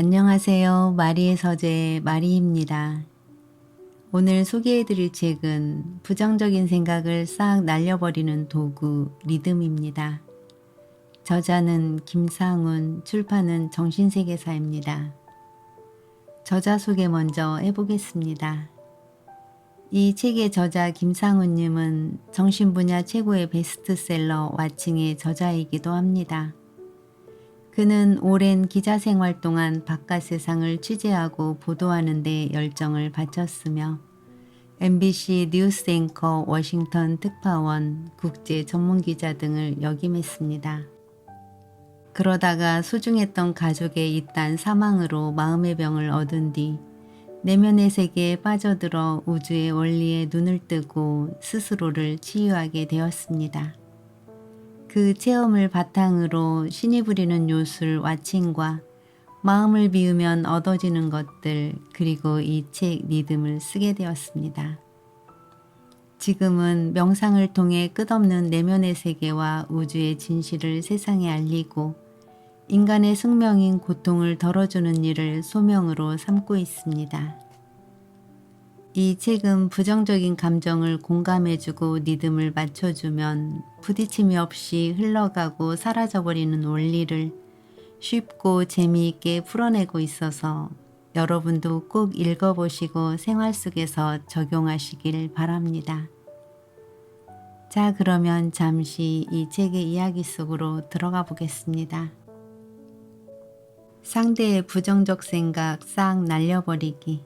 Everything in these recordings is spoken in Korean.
안녕하세요. 마리의 서재 마리입니다. 오늘 소개해드릴 책은 부정적인 생각을 싹 날려버리는 도구 리듬입니다. 저자는 김상훈, 출판은 정신세계사입니다. 저자 소개 먼저 해보겠습니다. 이 책의 저자 김상훈님은 정신분야 최고의 베스트셀러 와칭의 저자이기도 합니다. 그는 오랜 기자 생활 동안 바깥 세상을 취재하고 보도하는 데 열정을 바쳤으며 MBC 뉴스 앵커, 워싱턴 특파원, 국제 전문기자 등을 역임했습니다. 그러다가 소중했던 가족의 잇단 사망으로 마음의 병을 얻은 뒤 내면의 세계에 빠져들어 우주의 원리에 눈을 뜨고 스스로를 치유하게 되었습니다. 그 체험을 바탕으로 신이 부리는 요술 와칭과 마음을 비우면 얻어지는 것들, 그리고 이 책 리듬을 쓰게 되었습니다. 지금은 명상을 통해 끝없는 내면의 세계와 우주의 진실을 세상에 알리고 인간의 숙명인 고통을 덜어주는 일을 소명으로 삼고 있습니다. 이 책은 부정적인 감정을 공감해주고 리듬을 맞춰주면 부딪힘이 없이 흘러가고 사라져버리는 원리를 쉽고 재미있게 풀어내고 있어서 여러분도 꼭 읽어보시고 생활 속에서 적용하시길 바랍니다. 자, 그러면 잠시 이 책의 이야기 속으로 들어가 보겠습니다. 상대의 부정적 생각 싹 날려버리기.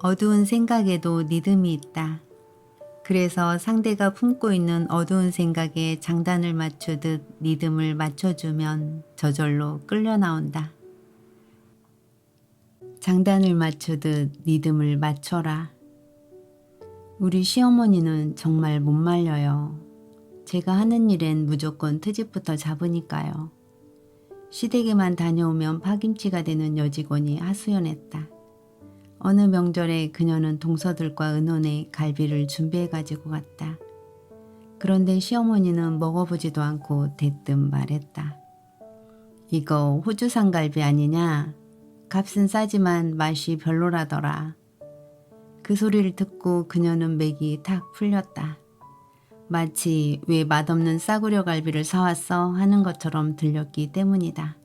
어두운 생각에도 리듬이 있다. 그래서 상대가 품고 있는 어두운 생각에 장단을 맞추듯 리듬을 맞춰주면 저절로 끌려 나온다. 장단을 맞추듯 리듬을 맞춰라. 우리 시어머니는 정말 못 말려요. 제가 하는 일엔 무조건 트집부터 잡으니까요. 시댁에만 다녀오면 파김치가 되는 여직원이 하소연했다. 어느 명절에 그녀는 동서들과 의논해 갈비를 준비해 가지고 갔다. 그런데 시어머니는 먹어보지도 않고 대뜸 말했다. 이거 호주산 갈비 아니냐? 값은 싸지만 맛이 별로라더라. 그 소리를 듣고 그녀는 맥이 탁 풀렸다. 마치 왜 맛없는 싸구려 갈비를 사왔어 하는 것처럼 들렸기 때문이다.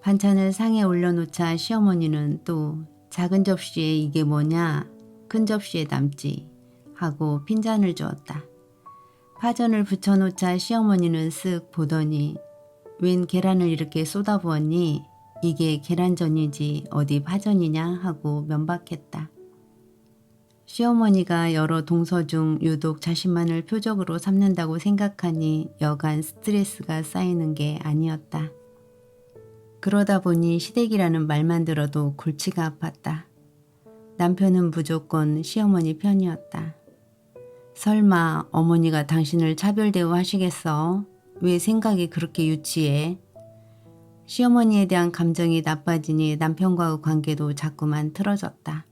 반찬을 상에 올려놓자 시어머니는 또 작은 접시에 이게 뭐냐? 큰 접시에 담지 하고 핀잔을 주었다. 파전을 붙여놓자 시어머니는 쓱 보더니 웬 계란을 이렇게 쏟아부었니? 이게 계란전이지 어디 파전이냐? 하고 면박했다. 시어머니가 여러 동서 중 유독 자신만을 표적으로 삼는다고 생각하니 여간 스트레스가 쌓이는 게 아니었다. 그러다 보니 시댁이라는 말만 들어도 골치가 아팠다. 남편은 무조건 시어머니 편이었다. 설마 어머니가 당신을 차별 대우하시겠어? 왜 생각이 그렇게 유치해? 시어머니에 대한 감정이 나빠지니 남편과의 관계도 자꾸만 틀어졌다.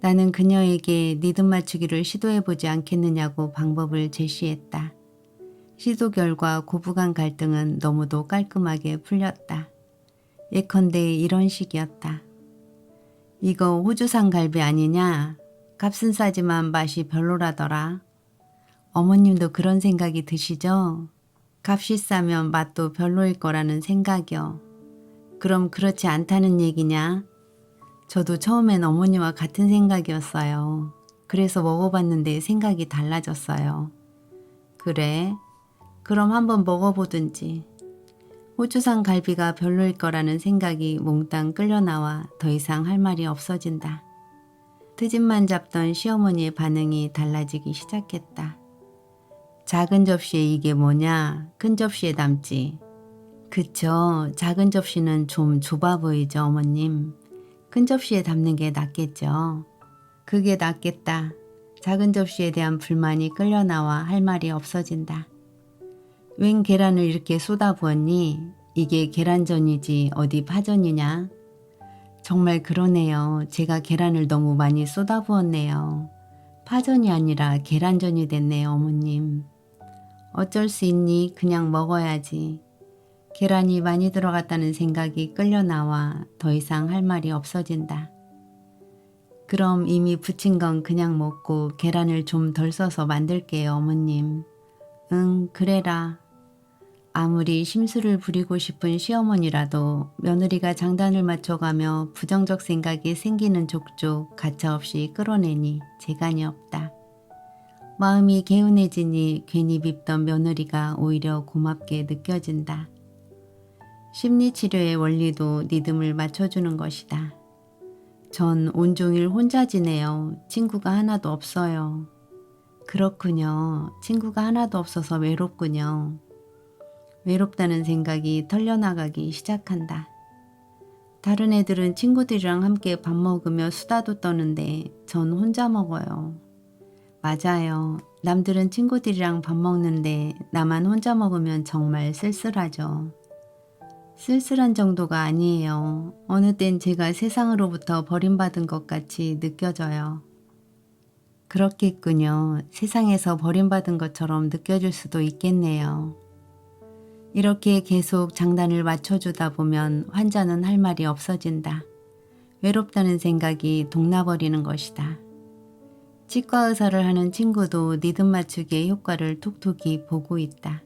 나는 그녀에게 리듬 맞추기를 시도해보지 않겠느냐고 방법을 제시했다. 시도 결과 고부간 갈등은 너무도 깔끔하게 풀렸다. 예컨대 이런 식이었다. 이거 호주산 갈비 아니냐? 값은 싸지만 맛이 별로라더라. 어머님도 그런 생각이 드시죠? 값이 싸면 맛도 별로일 거라는 생각이요. 그럼 그렇지 않다는 얘기냐? 저도 처음엔 어머니와 같은 생각이었어요. 그래서 먹어봤는데 생각이 달라졌어요. 그래? 그럼 한번 먹어보든지. 호주산 갈비가 별로일 거라는 생각이 몽땅 끌려나와 더 이상 할 말이 없어진다. 트집만 잡던 시어머니의 반응이 달라지기 시작했다. 작은 접시에 이게 뭐냐? 큰 접시에 담지. 그쵸, 작은 접시는 좀 좁아 보이죠, 어머님. 큰 접시에 담는 게 낫겠죠. 그게 낫겠다. 작은 접시에 대한 불만이 끌려나와 할 말이 없어진다. 웬 계란을 이렇게 쏟아부었니? 이게 계란전이지 어디 파전이냐? 정말 그러네요. 제가 계란을 너무 많이 쏟아부었네요. 파전이 아니라 계란전이 됐네요, 어머님. 어쩔 수 있니? 그냥 먹어야지. 계란이 많이 들어갔다는 생각이 끌려 나와 더 이상 할 말이 없어진다. 그럼 이미 부친 건 그냥 먹고 계란을 좀 덜 써서 만들게요, 어머님. 응, 그래라. 아무리 심술을 부리고 싶은 시어머니라도 며느리가 장단을 맞춰가며 부정적 생각이 생기는 족족 가차없이 끌어내니 재간이 없다. 마음이 개운해지니 괜히 밉던 며느리가 오히려 고맙게 느껴진다. 심리치료의 원리도 리듬을 맞춰주는 것이다. 전 온종일 혼자 지내요. 친구가 하나도 없어요. 그렇군요. 친구가 하나도 없어서 외롭군요. 외롭다는 생각이 털려나가기 시작한다. 다른 애들은 친구들이랑 함께 밥 먹으며 수다도 떠는데 전 혼자 먹어요. 맞아요. 남들은 친구들이랑 밥 먹는데 나만 혼자 먹으면 정말 쓸쓸하죠. 쓸쓸한 정도가 아니에요. 어느 땐 제가 세상으로부터 버림받은 것 같이 느껴져요. 그렇겠군요. 세상에서 버림받은 것처럼 느껴질 수도 있겠네요. 이렇게 계속 장단을 맞춰주다 보면 환자는 할 말이 없어진다. 외롭다는 생각이 동나버리는 것이다. 치과 의사를 하는 친구도 리듬 맞추기의 효과를 톡톡히 보고 있다.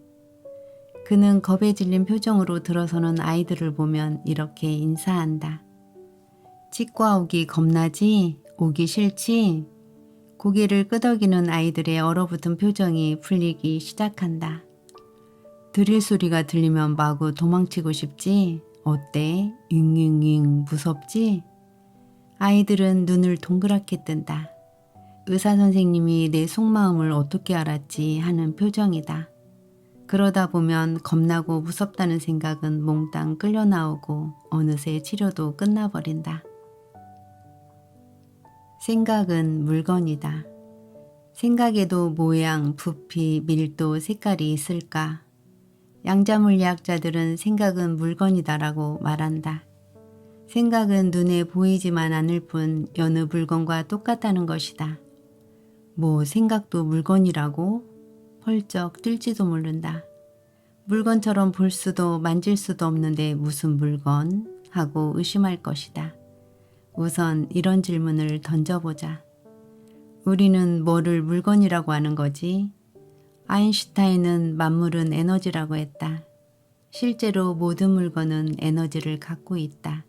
그는 겁에 질린 표정으로 들어서는 아이들을 보면 이렇게 인사한다. 치과 오기 겁나지? 오기 싫지? 고개를 끄덕이는 아이들의 얼어붙은 표정이 풀리기 시작한다. 드릴 소리가 들리면 마구 도망치고 싶지? 어때? 윙윙윙 무섭지? 아이들은 눈을 동그랗게 뜬다. 의사 선생님이 내 속마음을 어떻게 알았지 하는 표정이다. 그러다 보면 겁나고 무섭다는 생각은 몽땅 끌려 나오고 어느새 치료도 끝나버린다. 생각은 물건이다. 생각에도 모양, 부피, 밀도, 색깔이 있을까? 양자물리학자들은 생각은 물건이다라고 말한다. 생각은 눈에 보이지만 않을 뿐 여느 물건과 똑같다는 것이다. 뭐 생각도 물건이라고? 펄쩍 뛸지도 모른다. 물건처럼 볼 수도 만질 수도 없는데 무슨 물건? 하고 의심할 것이다. 우선 이런 질문을 던져보자. 우리는 뭐를 물건이라고 하는 거지? 아인슈타인은 만물은 에너지라고 했다. 실제로 모든 물건은 에너지를 갖고 있다.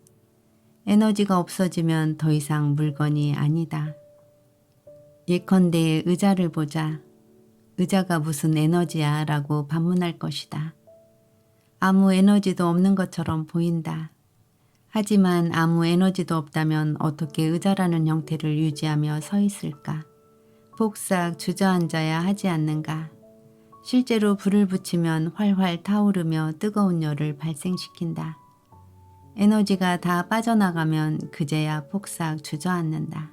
에너지가 없어지면 더 이상 물건이 아니다. 예컨대 의자를 보자. 의자가 무슨 에너지야? 라고 반문할 것이다. 아무 에너지도 없는 것처럼 보인다. 하지만 아무 에너지도 없다면 어떻게 의자라는 형태를 유지하며 서 있을까? 폭삭 주저앉아야 하지 않는가? 실제로 불을 붙이면 활활 타오르며 뜨거운 열을 발생시킨다. 에너지가 다 빠져나가면 그제야 폭삭 주저앉는다.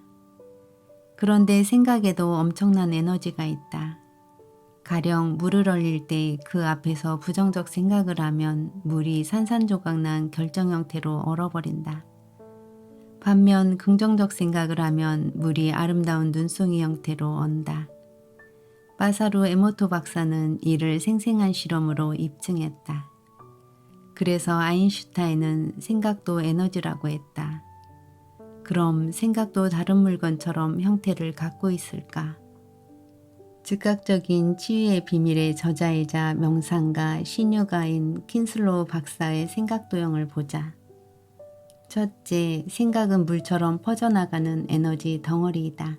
그런데 생각에도 엄청난 에너지가 있다. 가령 물을 얼릴 때 그 앞에서 부정적 생각을 하면 물이 산산조각난 결정 형태로 얼어버린다. 반면 긍정적 생각을 하면 물이 아름다운 눈송이 형태로 언다. 마사루 에모토 박사는 이를 생생한 실험으로 입증했다. 그래서 아인슈타인은 생각도 에너지라고 했다. 그럼 생각도 다른 물건처럼 형태를 갖고 있을까? 즉각적인 치유의 비밀의 저자이자 명상가 신유가인 킨슬로우 박사의 생각도형을 보자. 첫째, 생각은 물처럼 퍼져나가는 에너지 덩어리이다.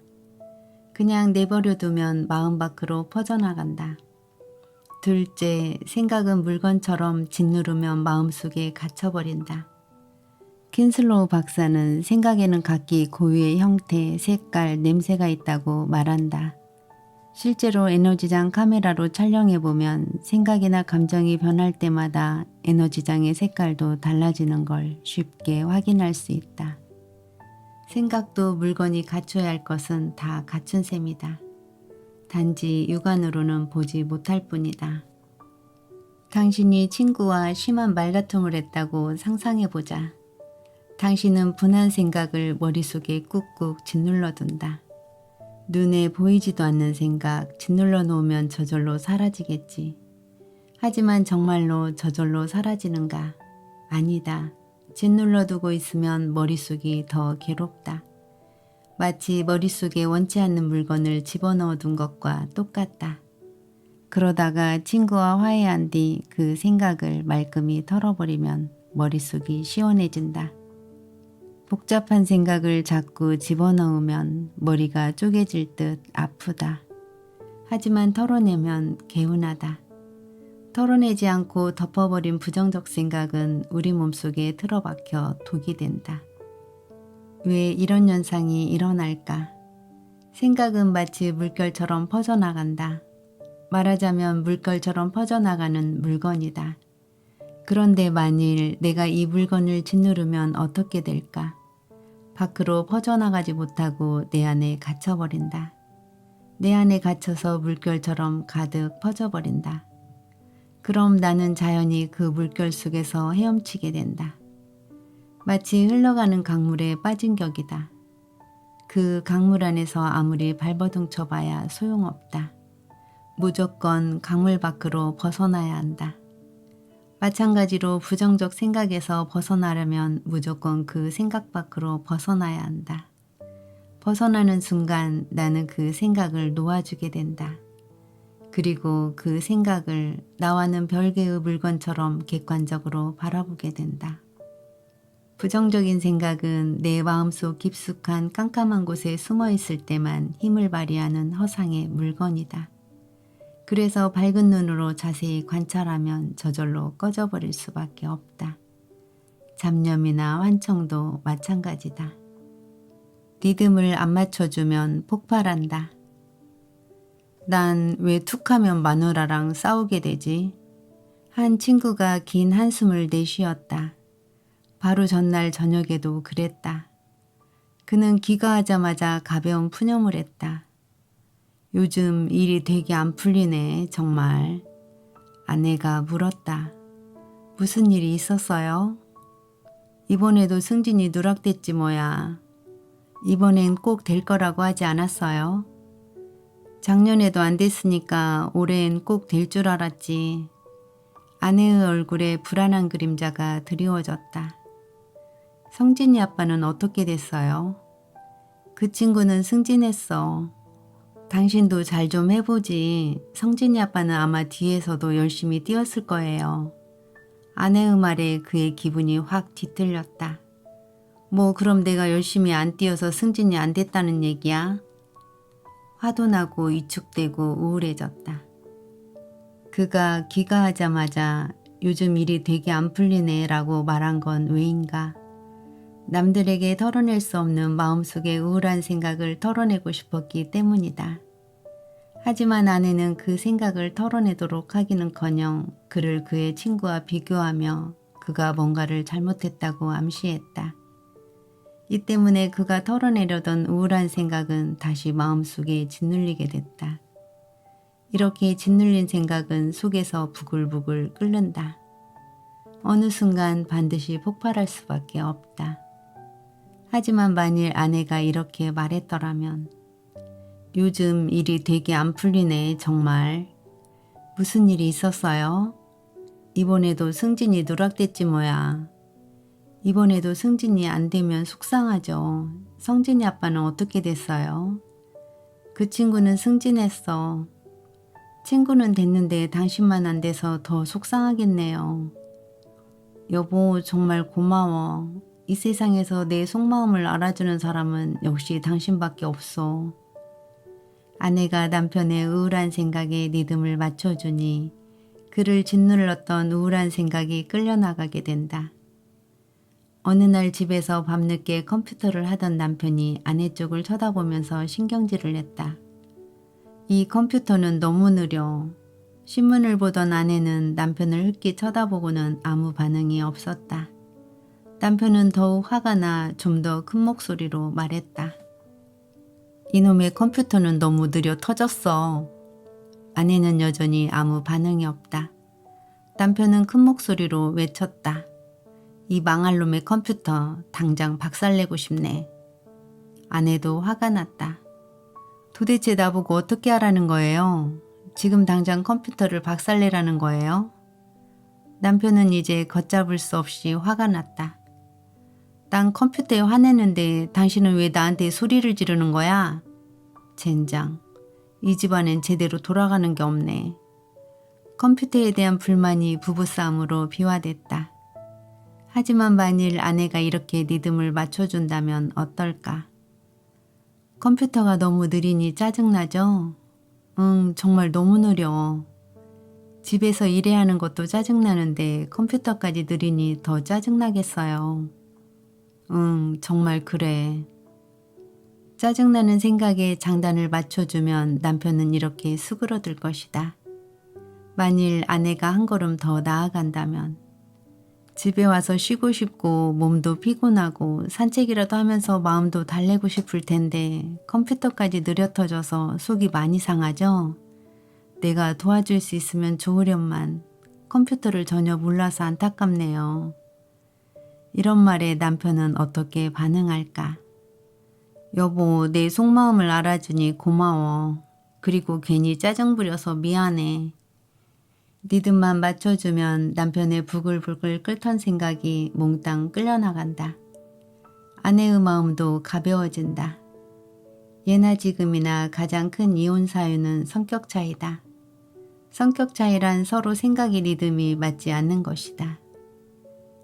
그냥 내버려 두면 마음 밖으로 퍼져나간다. 둘째, 생각은 물건처럼 짓누르면 마음속에 갇혀버린다. 킨슬로우 박사는 생각에는 각기 고유의 형태, 색깔, 냄새가 있다고 말한다. 실제로 에너지장 카메라로 촬영해보면 생각이나 감정이 변할 때마다 에너지장의 색깔도 달라지는 걸 쉽게 확인할 수 있다. 생각도 물건이 갖춰야 할 것은 다 갖춘 셈이다. 단지 육안으로는 보지 못할 뿐이다. 당신이 친구와 심한 말다툼을 했다고 상상해보자. 당신은 분한 생각을 머릿속에 꾹꾹 짓눌러둔다. 눈에 보이지도 않는 생각 짓눌러 놓으면 저절로 사라지겠지. 하지만 정말로 저절로 사라지는가? 아니다. 짓눌러두고 있으면 머릿속이 더 괴롭다. 마치 머릿속에 원치 않는 물건을 집어넣어둔 것과 똑같다. 그러다가 친구와 화해한 뒤 그 생각을 말끔히 털어버리면 머릿속이 시원해진다. 복잡한 생각을 자꾸 집어넣으면 머리가 쪼개질 듯 아프다. 하지만 털어내면 개운하다. 털어내지 않고 덮어버린 부정적 생각은 우리 몸속에 틀어박혀 독이 된다. 왜 이런 현상이 일어날까? 생각은 마치 물결처럼 퍼져나간다. 말하자면 물결처럼 퍼져나가는 물건이다. 그런데 만일 내가 이 물건을 짓누르면 어떻게 될까? 밖으로 퍼져나가지 못하고 내 안에 갇혀버린다. 내 안에 갇혀서 물결처럼 가득 퍼져버린다. 그럼 나는 자연히 그 물결 속에서 헤엄치게 된다. 마치 흘러가는 강물에 빠진 격이다. 그 강물 안에서 아무리 발버둥 쳐봐야 소용없다. 무조건 강물 밖으로 벗어나야 한다. 마찬가지로 부정적 생각에서 벗어나려면 무조건 그 생각 밖으로 벗어나야 한다. 벗어나는 순간 나는 그 생각을 놓아주게 된다. 그리고 그 생각을 나와는 별개의 물건처럼 객관적으로 바라보게 된다. 부정적인 생각은 내 마음속 깊숙한 깜깜한 곳에 숨어 있을 때만 힘을 발휘하는 허상의 물건이다. 그래서 밝은 눈으로 자세히 관찰하면 저절로 꺼져버릴 수밖에 없다. 잡념이나 환청도 마찬가지다. 리듬을 안 맞춰주면 폭발한다. 난 왜 툭하면 마누라랑 싸우게 되지? 한 친구가 긴 한숨을 내쉬었다. 바로 전날 저녁에도 그랬다. 그는 귀가하자마자 가벼운 푸념을 했다. 요즘 일이 되게 안 풀리네, 정말. 아내가 물었다. 무슨 일이 있었어요? 이번에도 승진이 누락됐지 뭐야. 이번엔 꼭 될 거라고 하지 않았어요? 작년에도 안 됐으니까 올해엔 꼭 될 줄 알았지. 아내의 얼굴에 불안한 그림자가 드리워졌다. 성진이 아빠는 어떻게 됐어요? 그 친구는 승진했어. 당신도 잘 좀 해보지. 성진이 아빠는 아마 뒤에서도 열심히 뛰었을 거예요. 아내의 말에 그의 기분이 확 뒤틀렸다. 뭐 그럼 내가 열심히 안 뛰어서 승진이 안 됐다는 얘기야? 화도 나고 위축되고 우울해졌다. 그가 귀가하자마자 요즘 일이 되게 안 풀리네 라고 말한 건 왜인가? 남들에게 털어낼 수 없는 마음속의 우울한 생각을 털어내고 싶었기 때문이다. 하지만 아내는 그 생각을 털어내도록 하기는커녕 그를 그의 친구와 비교하며 그가 뭔가를 잘못했다고 암시했다. 이 때문에 그가 털어내려던 우울한 생각은 다시 마음속에 짓눌리게 됐다. 이렇게 짓눌린 생각은 속에서 부글부글 끓는다. 어느 순간 반드시 폭발할 수밖에 없다. 하지만 만일 아내가 이렇게 말했더라면 요즘 일이 되게 안 풀리네 정말. 무슨 일이 있었어요? 이번에도 승진이 누락됐지 뭐야. 이번에도 승진이 안 되면 속상하죠. 성진이 아빠는 어떻게 됐어요? 그 친구는 승진했어. 친구는 됐는데 당신만 안 돼서 더 속상하겠네요. 여보 정말 고마워. 이 세상에서 내 속마음을 알아주는 사람은 역시 당신밖에 없어. 아내가 남편의 우울한 생각에 리듬을 맞춰주니 그를 짓눌렀던 우울한 생각이 끌려나가게 된다. 어느 날 집에서 밤늦게 컴퓨터를 하던 남편이 아내 쪽을 쳐다보면서 신경질을 냈다. 이 컴퓨터는 너무 느려. 신문을 보던 아내는 남편을 흑기 쳐다보고는 아무 반응이 없었다. 남편은 더욱 화가 나 좀 더 큰 목소리로 말했다. 이놈의 컴퓨터는 너무 느려 터졌어. 아내는 여전히 아무 반응이 없다. 남편은 큰 목소리로 외쳤다. 이 망할 놈의 컴퓨터 당장 박살내고 싶네. 아내도 화가 났다. 도대체 나보고 어떻게 하라는 거예요? 지금 당장 컴퓨터를 박살내라는 거예요? 남편은 이제 걷잡을 수 없이 화가 났다. 난 컴퓨터에 화내는데 당신은 왜 나한테 소리를 지르는 거야? 젠장, 이 집안엔 제대로 돌아가는 게 없네. 컴퓨터에 대한 불만이 부부싸움으로 비화됐다. 하지만 만일 아내가 이렇게 리듬을 맞춰준다면 어떨까? 컴퓨터가 너무 느리니 짜증나죠? 응, 정말 너무 느려. 집에서 일해야 하는 것도 짜증나는데 컴퓨터까지 느리니 더 짜증나겠어요. 응, 정말 그래. 짜증나는 생각에 장단을 맞춰주면 남편은 이렇게 수그러들 것이다. 만일 아내가 한 걸음 더 나아간다면 집에 와서 쉬고 싶고 몸도 피곤하고 산책이라도 하면서 마음도 달래고 싶을 텐데 컴퓨터까지 느려 터져서 속이 많이 상하죠? 내가 도와줄 수 있으면 좋으련만 컴퓨터를 전혀 몰라서 안타깝네요. 이런 말에 남편은 어떻게 반응할까? 여보, 내 속마음을 알아주니 고마워. 그리고 괜히 짜증 부려서 미안해. 리듬만 맞춰주면 남편의 부글부글 끓던 생각이 몽땅 끌려나간다. 아내의 마음도 가벼워진다. 예나 지금이나 가장 큰 이혼 사유는 성격 차이다. 성격 차이란 서로 생각의 리듬이 맞지 않는 것이다.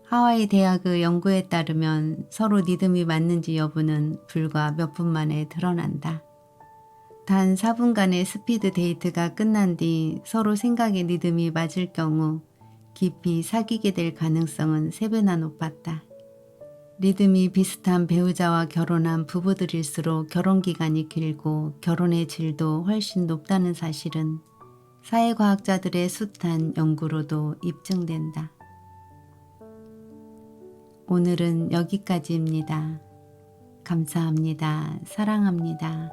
하와이 대학의 연구에 따르면 서로 리듬이 맞는지 여부는 불과 몇 분 만에 드러난다. 단 4분간의 스피드 데이트가 끝난 뒤 서로 생각의 리듬이 맞을 경우 깊이 사귀게 될 가능성은 3배나 높았다. 리듬이 비슷한 배우자와 결혼한 부부들일수록 결혼기간이 길고 결혼의 질도 훨씬 높다는 사실은 사회과학자들의 숱한 연구로도 입증된다. 오늘은 여기까지입니다. 감사합니다. 사랑합니다.